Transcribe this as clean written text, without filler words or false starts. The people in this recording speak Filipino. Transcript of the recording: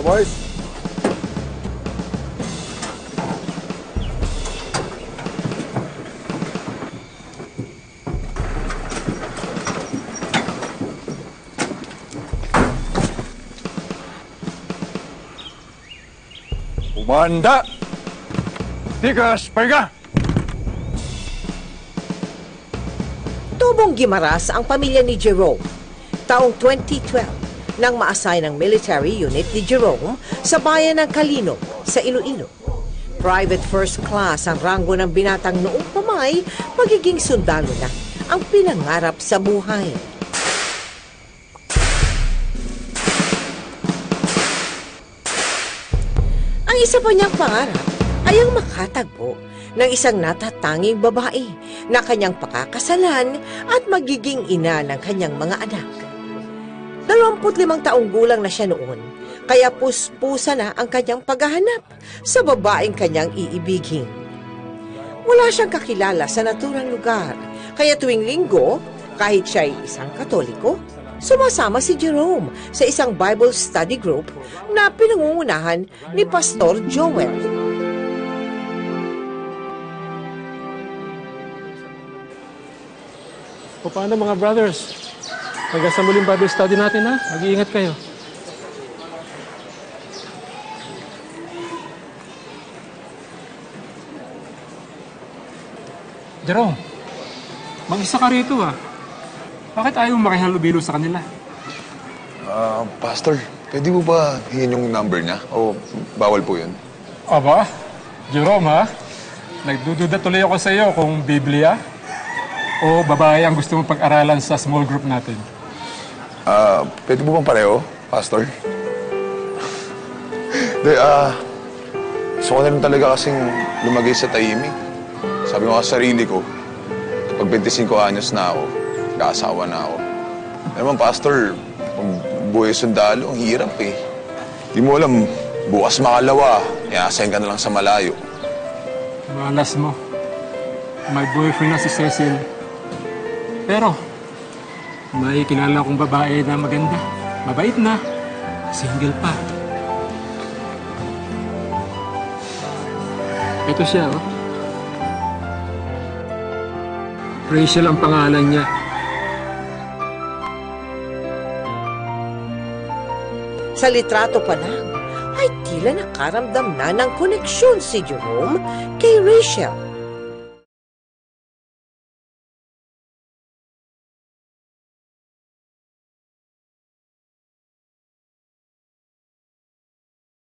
boys. Umanda! Tigas, pahinga! Tubong gimaras ang pamilya ni Jerome. Taong 2012 nang ma-assign ang military unit ni Jerome sa bayan ng Calino sa Iloilo. Private first class ang ranggo ng binatang noong pamay, magiging sundalo na ang pinangarap sa buhay. Ang isa pa niyang pangarap ay ang makatagpo ng isang natatanging babae na kanyang pakakasalan at magiging ina ng kanyang mga anak. 25 taong gulang na siya noon, kaya puspusa na ang kanyang paghahanap sa babaeng kanyang iibigin. Wala siyang kakilala sa naturang lugar, kaya tuwing linggo, kahit siya ay isang Katoliko, sumasama si Jerome sa isang Bible study group na pinangungunahan ni Pastor Joel. O paano mga brothers? Hanggang sa muling Bible study natin ha? Mag-iingat kayo. Jerome, mag-isa ka rito ha. Bakit ayaw makihalubilo sa kanila? Pastor, pwede mo ba hingin yung number niya? O bawal po yun? Aba, Jerome ha? Nagdududa tuloy ako sa iyo kung Biblia o babae ang gusto mong pag-aralan sa small group natin. Pwede mo bang pareho, Pastor? Gusto ko na rin talaga kasing lumagay sa tahimik. Sabi ko sa sarili ko, kapag 25 anyos na ako, nag-aasawa na ako. Ano naman, Pastor, kung buhay sundalo, ang hirap eh. Di mo alam, bukas makalawa, i-assign ka na lang sa malayo. Malas mo. May boyfriend na si Cecil. Pero, may kilala kong babae na maganda. Mabait na. Single pa. Ito siya, oh. Rachel ang pangalan niya. Sa litrato pa lang, ay tila nakaramdam na ng koneksyon si Jerome kay Rachel.